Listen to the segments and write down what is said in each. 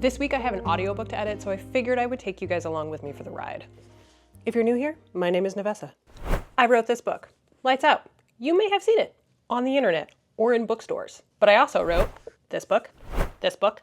This week I have an audiobook to edit, so I figured I would take you guys along with me for the ride. If you're new here, my name is Nevessa. I wrote this book, Lights Out. You may have seen it on the internet or in bookstores, but I also wrote this book, this book,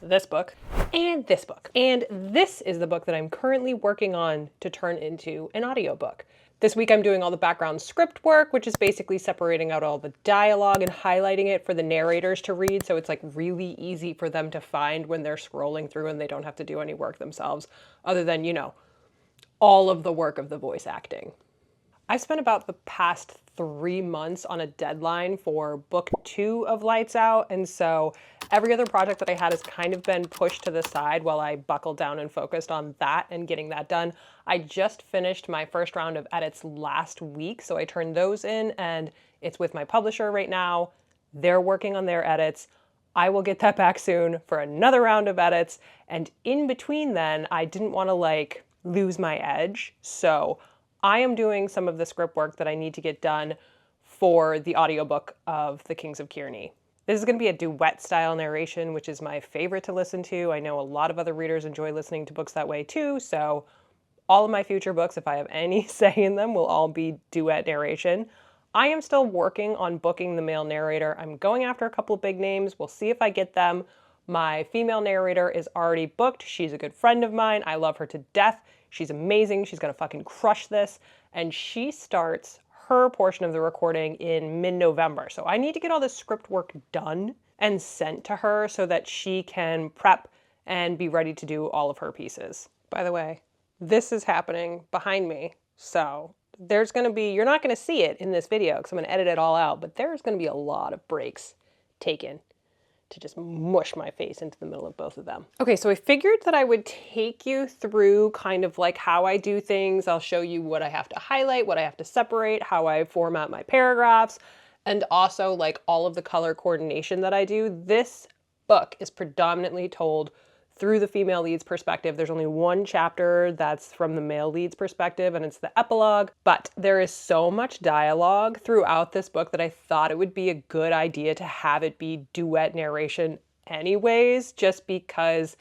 this book, and this book. And this is the book that I'm currently working on to turn into an audiobook. This week I'm doing all the background script work, which is basically separating out all the dialogue and highlighting it for the narrators to read, so it's like really easy for them to find when they're scrolling through and they don't have to do any work themselves, other than, you know, all of the work of the voice acting. I've spent about the past 3 months on a deadline for book 2 of Lights Out, and so every other project that I had has kind of been pushed to the side while I buckled down and focused on that and getting that done. I just finished my first round of edits last week, so I turned those in, and it's with my publisher right now. They're working on their edits. I will get that back soon for another round of edits, and in between then, I didn't want to lose my edge, so I am doing some of the script work that I need to get done for the audiobook of The Kings of Kearney. This is going to be a duet style narration, which is my favorite to listen to. I know a lot of other readers enjoy listening to books that way too, so all of my future books, if I have any say in them, will all be duet narration. I am still working on booking the male narrator. I'm going after a couple of big names. We'll see if I get them. My female narrator is already booked. She's a good friend of mine. I love her to death. She's amazing. She's gonna fucking crush this. And she starts her portion of the recording in mid-November. So I need to get all this script work done and sent to her so that she can prep and be ready to do all of her pieces. By the way, this is happening behind me. So there's gonna be, you're not gonna see it in this video because I'm gonna edit it all out, but there's gonna be a lot of breaks taken to just mush my face into the middle of both of them. Okay, so I figured that I would take you through kind of like how I do things. I'll show you what I have to highlight, what I have to separate, how I format my paragraphs, and also like all of the color coordination that I do. This book is predominantly told through the female lead's perspective. There's only one chapter that's from the male lead's perspective, and it's the epilogue, but there is so much dialogue throughout this book that I thought it would be a good idea to have it be duet narration anyways, just because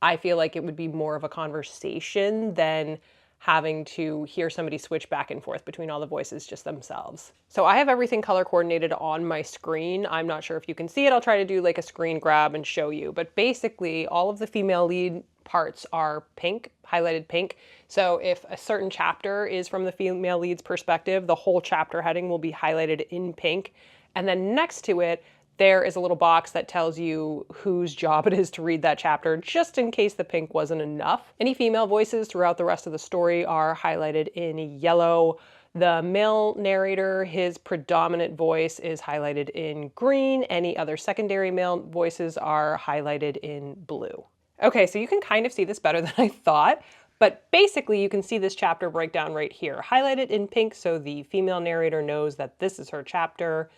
I feel like it would be more of a conversation than having to hear somebody switch back and forth between all the voices just themselves. So I have everything color coordinated on my screen. I'm not sure if you can see it. I'll try to do like a screen grab and show you. But basically all of the female lead parts are pink, highlighted pink. So if a certain chapter is from the female lead's perspective, the whole chapter heading will be highlighted in pink. And then next to it, there is a little box that tells you whose job it is to read that chapter, just in case the pink wasn't enough. Any female voices throughout the rest of the story are highlighted in yellow. The male narrator, his predominant voice is highlighted in green. Any other secondary male voices are highlighted in blue. Okay, so you can kind of see this better than I thought, but basically you can see this chapter breakdown right here, highlighted in pink so the female narrator knows that this is her chapter.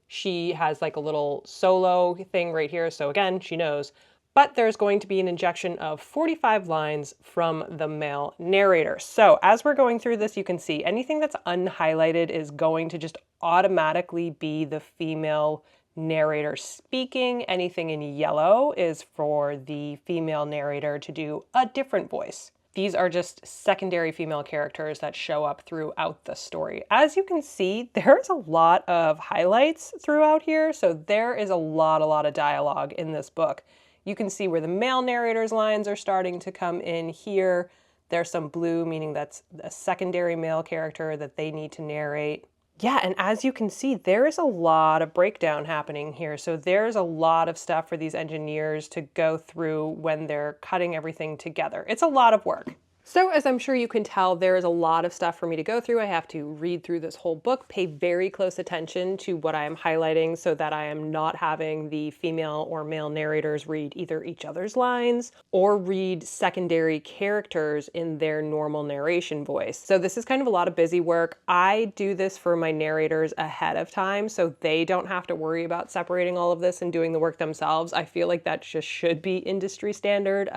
She has like a little solo thing right here, so again, she knows. But there's going to be an injection of 45 lines from the male narrator. So as we're going through this, you can see anything that's unhighlighted is going to just automatically be the female narrator speaking. Anything in yellow is for the female narrator to do a different voice. These are just secondary female characters that show up throughout the story. As you can see, there's a lot of highlights throughout here, so there is a lot of dialogue in this book. You can see where the male narrator's lines are starting to come in here. There's some blue, meaning that's a secondary male character that they need to narrate. Yeah, and as you can see, there is a lot of breakdown happening here. So there's a lot of stuff for these engineers to go through when they're cutting everything together. It's a lot of work. So as I'm sure you can tell, there is a lot of stuff for me to go through. I have to read through this whole book, pay very close attention to what I am highlighting so that I am not having the female or male narrators read either each other's lines or read secondary characters in their normal narration voice. So this is kind of a lot of busy work. I do this for my narrators ahead of time so they don't have to worry about separating all of this and doing the work themselves. I feel like that just should be industry standard.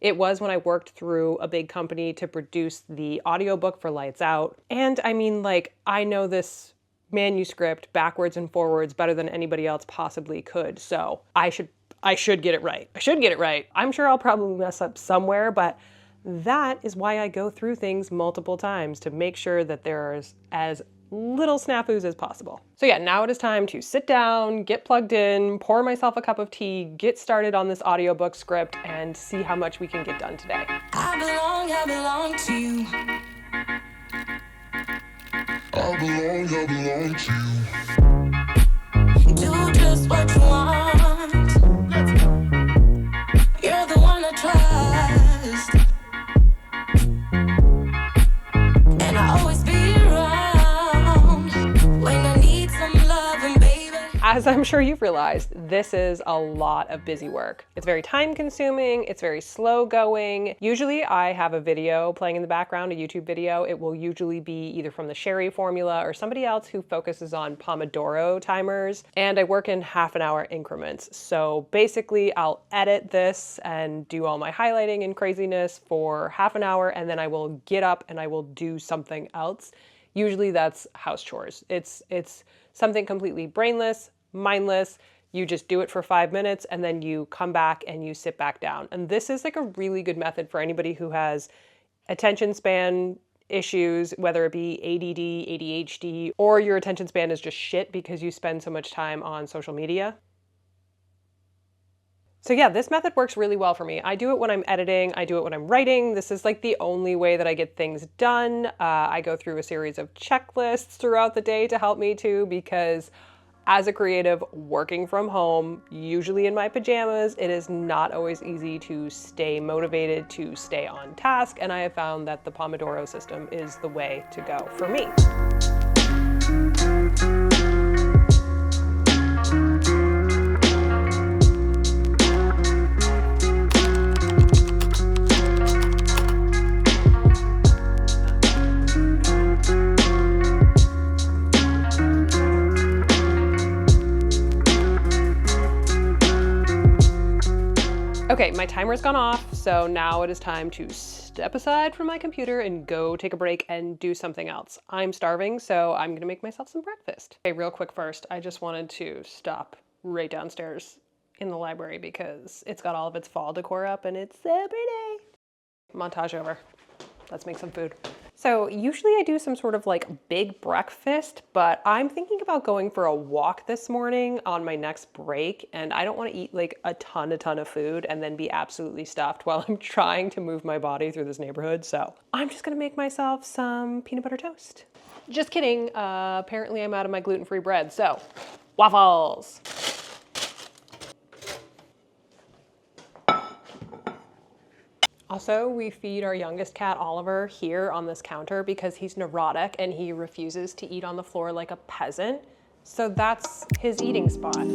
It was when I worked through a big company to produce the audiobook for Lights Out. And I mean, like, I know this manuscript backwards and forwards better than anybody else possibly could. So I should I should get it right. I should get it right. I'm sure I'll probably mess up somewhere, but that is why I go through things multiple times to make sure that there's as little snafus as possible. So yeah, now it is time to sit down, get plugged in, pour myself a cup of tea, get started on this audiobook script, and see how much we can get done today. I belong to you. I belong to you. Do just what you want. You're the one I trust. And I always be around when I need some loving, baby. As I'm sure you've realized, this is a lot of busy work. It's very time consuming, it's very slow going. Usually I have a video playing in the background, a YouTube video. It will usually be either from the Sherry formula or somebody else who focuses on Pomodoro timers. And I work in half-an-hour increments. So basically I'll edit this and do all my highlighting and craziness for half an hour, and then I will get up and I will do something else. Usually that's house chores. It's something completely brainless, mindless. You just do it for 5 minutes and then you come back and you sit back down. And this is like a really good method for anybody who has attention span issues, whether it be ADD, ADHD, or your attention span is just shit because you spend so much time on social media. So yeah, this method works really well for me. I do it when I'm editing, I do it when I'm writing. This is like the only way that I get things done. I go through a series of checklists throughout the day to help me too, because as a creative working from home, usually in my pajamas, it is not always easy to stay motivated, to stay on task. And I have found that the Pomodoro system is the way to go for me. Okay, my timer's gone off, so now it is time to step aside from my computer and go take a break and do something else. I'm starving, so I'm gonna make myself some breakfast. Okay, real quick first, I just wanted to stop right downstairs in the library because it's got all of its fall decor up and it's so pretty. Montage over. Let's make some food. So usually I do some sort of like big breakfast, but I'm thinking about going for a walk this morning on my next break, and I don't want to eat like a ton of food and then be absolutely stuffed while I'm trying to move my body through this neighborhood. So I'm just gonna make myself some peanut butter toast. Just kidding, apparently I'm out of my gluten-free bread, so waffles. Also, we feed our youngest cat, Oliver, here on this counter because he's neurotic and he refuses to eat on the floor like a peasant. So that's his eating spot.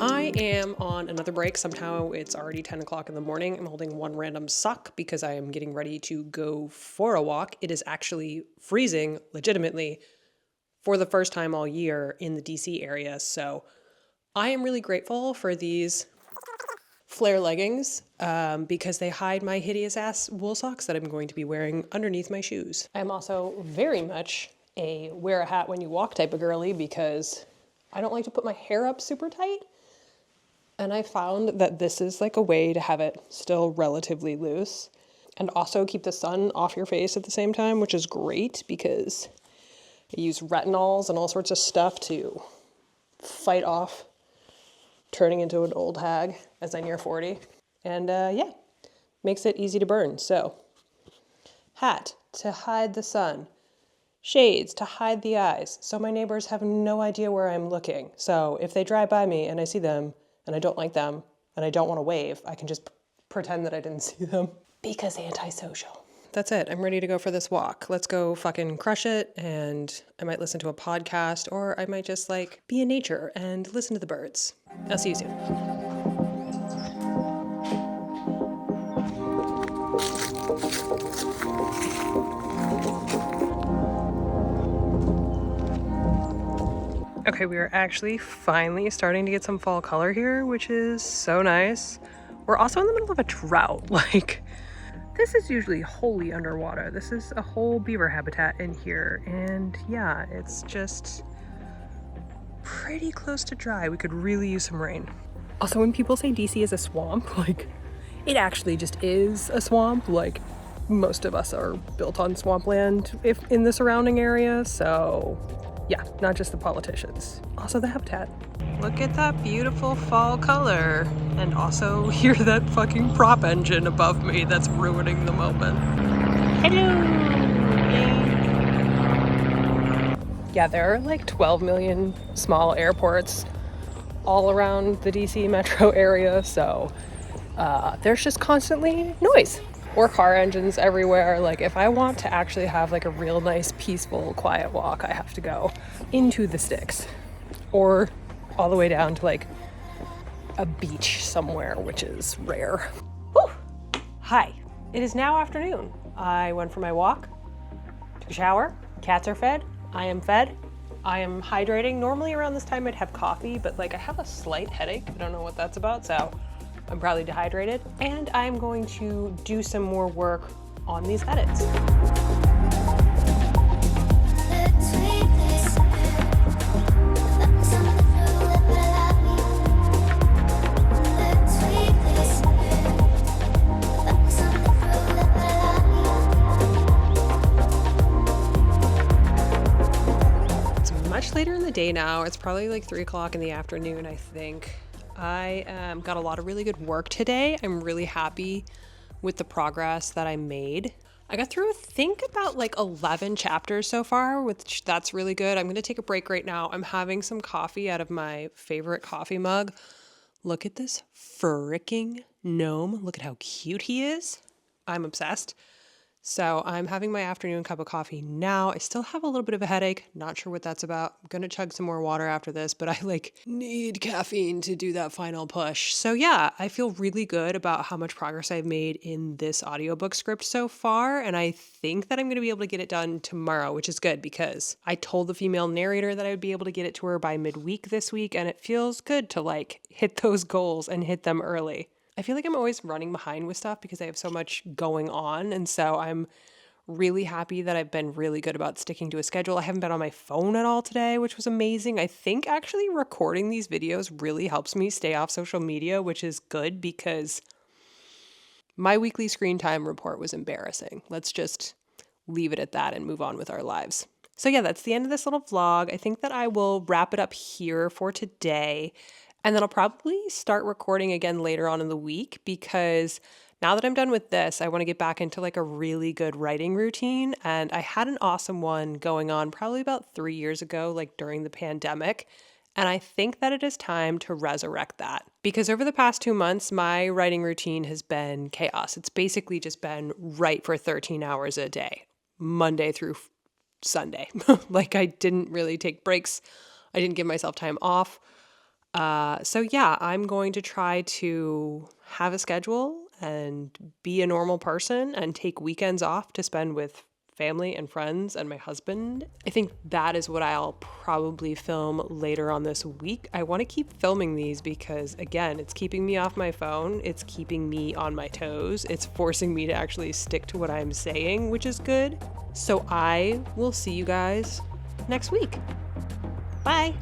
I am on another break. Somehow it's already 10 o'clock in the morning. I'm holding one random sock because I am getting ready to go for a walk. It is actually freezing, legitimately, for the first time all year in the DC area. So I am really grateful for these flare leggings because they hide my hideous ass wool socks that I'm going to be wearing underneath my shoes. I'm also very much a wear a hat when you walk type of girly because I don't like to put my hair up super tight. And I found that this is like a way to have it still relatively loose and also keep the sun off your face at the same time, which is great because I use retinols and all sorts of stuff to fight off turning into an old hag as I near 40. And yeah, makes it easy to burn. So hat to hide the sun, shades to hide the eyes so my neighbors have no idea where I'm looking. So if they drive by me and I see them, and I don't like them, and I don't want to wave, I can just pretend that I didn't see them. Because antisocial. That's it. I'm ready to go for this walk. Let's go fucking crush it, and I might listen to a podcast, or I might just like be in nature and listen to the birds. I'll see you soon. Okay, we are actually finally starting to get some fall color here, which is so nice. We're also in the middle of a drought. Like, This is usually wholly underwater. This is a whole beaver habitat in here. And yeah, it's just pretty close to dry. We could really use some rain. Also, when people say DC is a swamp, like, it actually just is a swamp. Like, most of us are built on swampland if in the surrounding area, so yeah, not just the politicians. Also the habitat. Look at that beautiful fall color. And also hear that fucking prop engine above me that's ruining the moment. Hello! Yeah, there are like 12 million small airports all around the DC metro area, so there's just constantly noise or car engines everywhere. Like, if I want to actually have like a real nice, peaceful, quiet walk, I have to go into the sticks or all the way down to like a beach somewhere, which is rare. Whew. Hi, it is now afternoon. I went for my walk, took a shower, cats are fed, I am fed. I am hydrating. Normally around this time I'd have coffee, but like I have a slight headache. I don't know what that's about, so I'm probably dehydrated. And I'm going to do some more work on these edits. Later in the day now. It's probably like 3 o'clock in the afternoon, I think. I got a lot of really good work today. I'm really happy with the progress that I made. I got through, I think, about like 11 chapters so far, which that's really good. I'm going to take a break right now. I'm having some coffee out of my favorite coffee mug. Look at this freaking gnome. Look at how cute he is. I'm obsessed. So I'm having my afternoon cup of coffee now. I still have a little bit of a headache. Not sure what that's about. I'm going to chug some more water after this, but I like need caffeine to do that final push. So yeah, I feel really good about how much progress I've made in this audiobook script so far. And I think that I'm going to be able to get it done tomorrow, which is good because I told the female narrator that I would be able to get it to her by midweek this week. And it feels good to like hit those goals and hit them early. I feel like I'm always running behind with stuff because I have so much going on. And so I'm really happy that I've been really good about sticking to a schedule. I haven't been on my phone at all today, which was amazing. I think actually recording these videos really helps me stay off social media, which is good because my weekly screen time report was embarrassing. Let's just leave it at that and move on with our lives. So yeah, that's the end of this little vlog. I think that I will wrap it up here for today. And then I'll probably start recording again later on in the week because now that I'm done with this, I want to get back into like a really good writing routine. And I had an awesome one going on probably about 3 years ago, like during the pandemic. And I think that it is time to resurrect that because over the past 2 months, my writing routine has been chaos. It's basically just been write for 13 hours a day, Monday through Sunday. Like I didn't really take breaks. I didn't give myself time off. So yeah, I'm going to try to have a schedule and be a normal person and take weekends off to spend with family and friends and my husband. I think that is what I'll probably film later on this week. I want to keep filming these because again, it's keeping me off my phone. It's keeping me on my toes. It's forcing me to actually stick to what I'm saying, which is good. So I will see you guys next week. Bye.